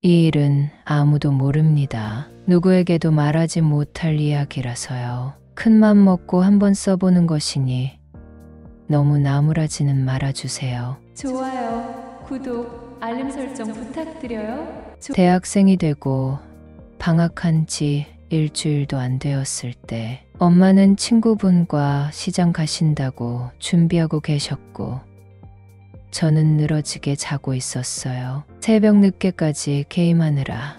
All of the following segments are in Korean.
이 일은 아무도 모릅니다. 누구에게도 말하지 못할 이야기라서요. 큰맘 먹고 한번 써보는 것이니 너무 나무라지는 말아주세요. 좋아요, 구독, 알림 설정 부탁드려요. 대학생이 되고 방학한 지 일주일도 안 되었을 때 엄마는 친구분과 시장 가신다고 준비하고 계셨고 저는 늘어지게 자고 있었어요. 새벽 늦게까지 게임하느라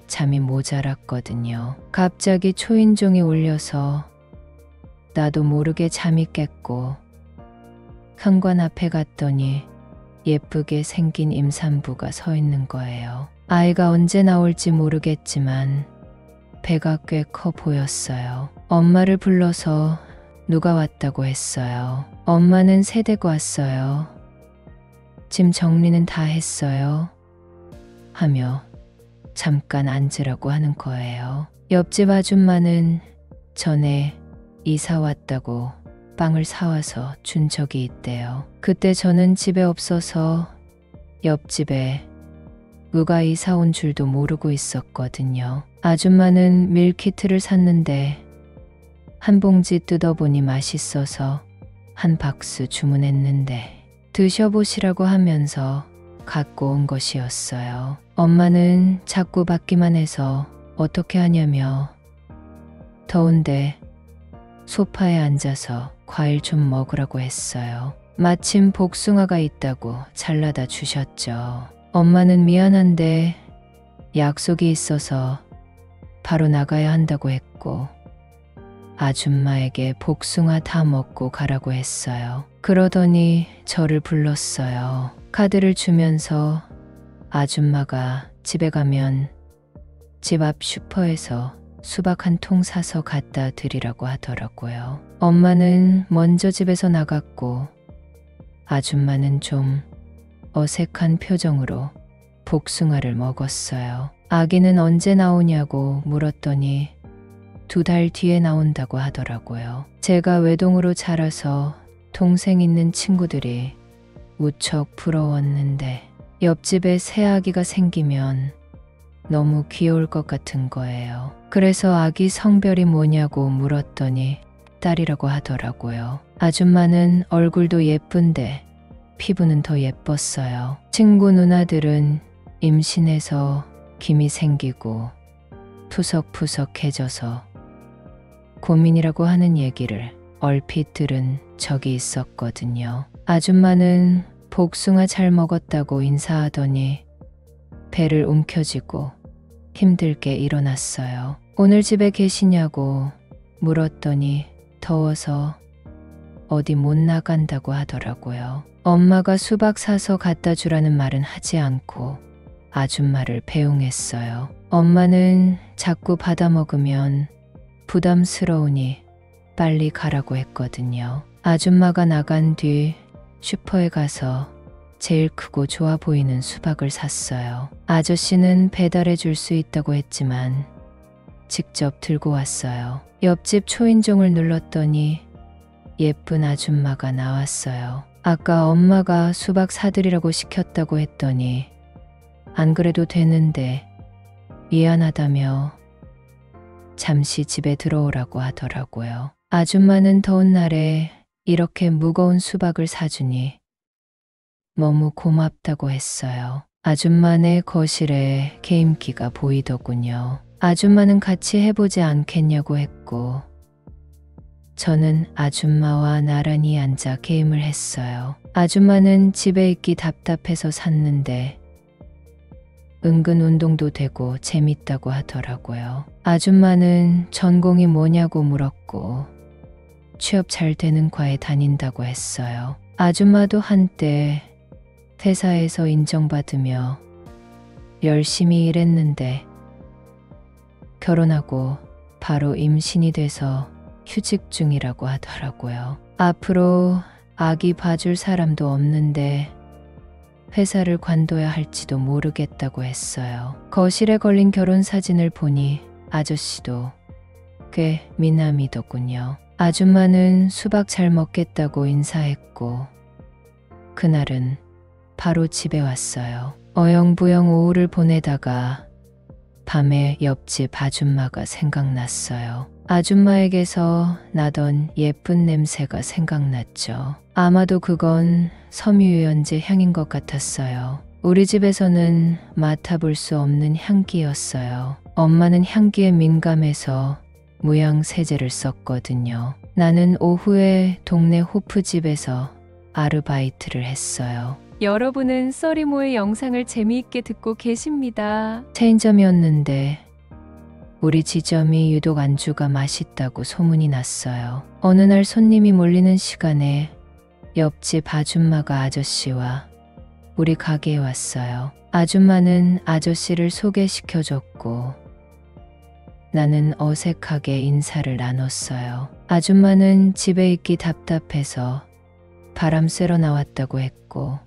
잠이 모자랐거든요. 갑자기 초인종이 울려서 나도 모르게 잠이 깼고 현관 앞에 갔더니 예쁘게 생긴 임산부가 서 있는 거예요. 아이가 언제 나올지 모르겠지만 배가 꽤 커 보였어요. 엄마를 불러서 누가 왔다고 했어요. 엄마는 새 대고 왔어요. 짐 정리는 다 했어요. 하며 잠깐 앉으라고 하는 거예요. 옆집 아줌마는 전에 이사 왔다고 빵을 사와서 준 적이 있대요. 그때 저는 집에 없어서 옆집에 누가 이사 온 줄도 모르고 있었거든요. 아줌마는 밀키트를 샀는데 한 봉지 뜯어보니 맛있어서 한 박스 주문했는데 드셔보시라고 하면서 갖고 온 것이었어요. 엄마는 자꾸 받기만 해서 어떻게 하냐며 더운데 소파에 앉아서 과일 좀 먹으라고 했어요. 마침 복숭아가 있다고 잘라다 주셨죠. 엄마는 미안한데 약속이 있어서 바로 나가야 한다고 했고 아줌마에게 복숭아 다 먹고 가라고 했어요. 그러더니 저를 불렀어요. 카드를 주면서 아줌마가 집에 가면 집 앞 슈퍼에서 수박 한 통 사서 갖다 드리라고 하더라고요. 엄마는 먼저 집에서 나갔고 아줌마는 좀 어색한 표정으로 복숭아를 먹었어요. 아기는 언제 나오냐고 물었더니 2달 뒤에 나온다고 하더라고요. 제가 외동으로 자라서 동생 있는 친구들이 무척 부러웠는데 옆집에 새 아기가 생기면 너무 귀여울 것 같은 거예요. 그래서 아기 성별이 뭐냐고 물었더니 딸이라고 하더라고요. 아줌마는 얼굴도 예쁜데 피부는 더 예뻤어요. 친구 누나들은 임신해서 김이 생기고 푸석푸석해져서 고민이라고 하는 얘기를 얼핏 들은 적이 있었거든요. 아줌마는 복숭아 잘 먹었다고 인사하더니 배를 움켜쥐고 힘들게 일어났어요. 오늘 집에 계시냐고 물었더니 더워서 어디 못 나간다고 하더라고요. 엄마가 수박 사서 갖다 주라는 말은 하지 않고 아줌마를 배웅했어요. 엄마는 자꾸 받아 먹으면 부담스러우니 빨리 가라고 했거든요. 아줌마가 나간 뒤 슈퍼에 가서 제일 크고 좋아 보이는 수박을 샀어요. 아저씨는 배달해 줄 수 있다고 했지만 직접 들고 왔어요. 옆집 초인종을 눌렀더니 예쁜 아줌마가 나왔어요. 아까 엄마가 수박 사드리라고 시켰다고 했더니 안 그래도 되는데 미안하다며 잠시 집에 들어오라고 하더라고요. 아줌마는 더운 날에 이렇게 무거운 수박을 사주니 너무 고맙다고 했어요. 아줌마네 거실에 게임기가 보이더군요. 아줌마는 같이 해보지 않겠냐고 했고 저는 아줌마와 나란히 앉아 게임을 했어요. 아줌마는 집에 있기 답답해서 샀는데 은근 운동도 되고 재밌다고 하더라고요. 아줌마는 전공이 뭐냐고 물었고 취업 잘 되는 과에 다닌다고 했어요. 아줌마도 한때 회사에서 인정받으며 열심히 일했는데 결혼하고 바로 임신이 돼서 휴직 중이라고 하더라고요. 앞으로 아기 봐줄 사람도 없는데 회사를 관둬야 할지도 모르겠다고 했어요. 거실에 걸린 결혼 사진을 보니 아저씨도 꽤 미남이더군요. 아줌마는 수박 잘 먹겠다고 인사했고 그날은 바로 집에 왔어요. 어영부영 오후를 보내다가 밤에 옆집 아줌마가 생각났어요. 아줌마에게서 나던 예쁜 냄새가 생각났죠. 아마도 그건 섬유유연제 향인 것 같았어요. 우리 집에서는 맡아볼 수 없는 향기였어요. 엄마는 향기에 민감해서 무향세제를 썼거든요. 나는 오후에 동네 호프집에서 아르바이트를 했어요. 여러분은 써리모의 영상을 재미있게 듣고 계십니다. 체인점이었는데 우리 지점이 유독 안주가 맛있다고 소문이 났어요. 어느 날 손님이 몰리는 시간에 옆집 아줌마가 아저씨와 우리 가게에 왔어요. 아줌마는 아저씨를 소개시켜줬고 나는 어색하게 인사를 나눴어요. 아줌마는 집에 있기 답답해서 바람 쐬러 나왔다고 했고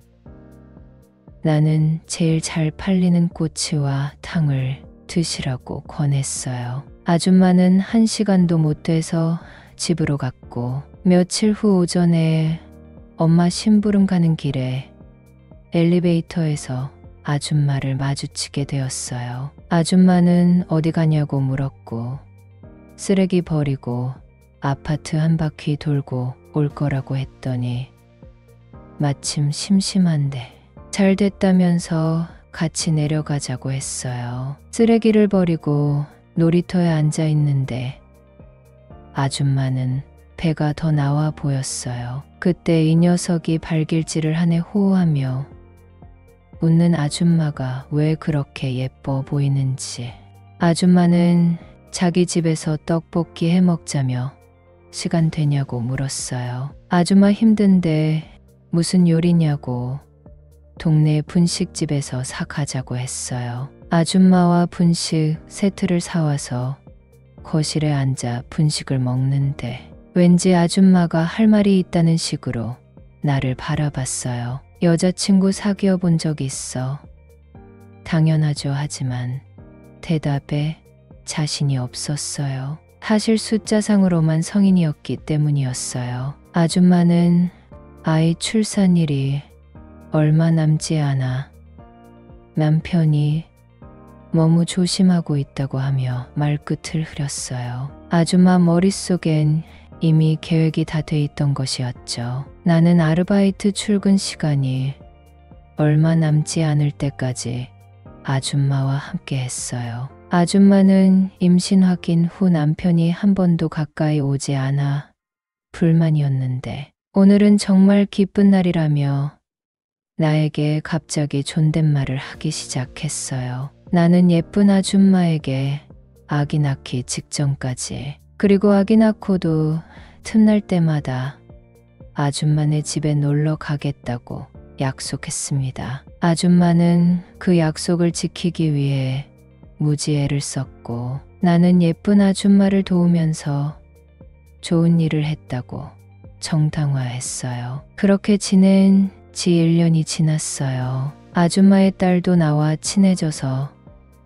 나는 제일 잘 팔리는 꼬치와 탕을 드시라고 권했어요. 아줌마는 1시간도 못 돼서 집으로 갔고 며칠 후 오전에 엄마 심부름 가는 길에 엘리베이터에서 아줌마를 마주치게 되었어요. 아줌마는 어디 가냐고 물었고 쓰레기 버리고 아파트 한 바퀴 돌고 올 거라고 했더니 마침 심심한데 잘 됐다면서 같이 내려가자고 했어요. 쓰레기를 버리고 놀이터에 앉아 있는데 아줌마는 배가 더 나와 보였어요. 그때 이 녀석이 발길질을 하네 호호하며 웃는 아줌마가 왜 그렇게 예뻐 보이는지. 아줌마는 자기 집에서 떡볶이 해 먹자며 시간 되냐고 물었어요. 아줌마 힘든데 무슨 요리냐고 동네 분식집에서 사가자고 했어요. 아줌마와 분식 세트를 사와서 거실에 앉아 분식을 먹는데 왠지 아줌마가 할 말이 있다는 식으로 나를 바라봤어요. 여자친구 사귀어 본 적 있어? 당연하죠 하지만 대답에 자신이 없었어요. 사실 숫자상으로만 성인이었기 때문이었어요. 아줌마는 아이 출산일이 얼마 남지 않아 남편이 너무 조심하고 있다고 하며 말끝을 흐렸어요. 아줌마 머릿속엔 이미 계획이 다 돼 있던 것이었죠. 나는 아르바이트 출근 시간이 얼마 남지 않을 때까지 아줌마와 함께 했어요. 아줌마는 임신 확인 후 남편이 한 번도 가까이 오지 않아 불만이었는데 오늘은 정말 기쁜 날이라며 나에게 갑자기 존댓말을 하기 시작했어요. 나는 예쁜 아줌마에게 아기 낳기 직전까지 그리고 아기 낳고도 틈날 때마다 아줌마네 집에 놀러 가겠다고 약속했습니다. 아줌마는 그 약속을 지키기 위해 무지 애를 썼고 나는 예쁜 아줌마를 도우면서 좋은 일을 했다고 정당화했어요. 그렇게 지낸 지 1년이 지났어요. 아줌마의 딸도 나와 친해져서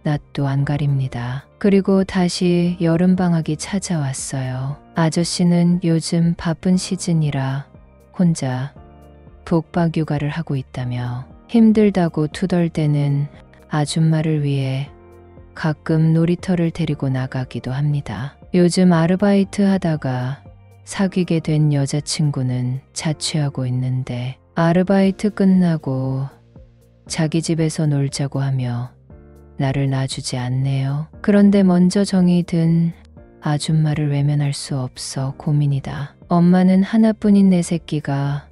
낯도 안 가립니다. 그리고 다시 여름방학이 찾아왔어요. 아저씨는 요즘 바쁜 시즌이라 혼자 북박육아를 하고 있다며 힘들다고 투덜대는 아줌마를 위해 가끔 놀이터를 데리고 나가기도 합니다. 요즘 아르바이트 하다가 사귀게 된 여자친구는 자취하고 있는데 아르바이트 끝나고 자기 집에서 놀자고 하며 나를 놔주지 않네요. 그런데 먼저 정이 든 아줌마를 외면할 수 없어 고민이다. 엄마는 하나뿐인 내 새끼가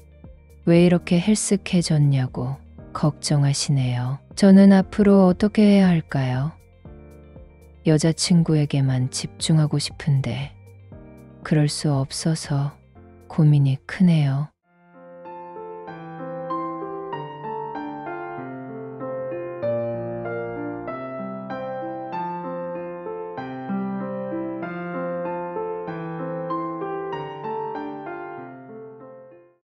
왜 이렇게 헬쓱해졌냐고 걱정하시네요. 저는 앞으로 어떻게 해야 할까요? 여자친구에게만 집중하고 싶은데 그럴 수 없어서 고민이 크네요.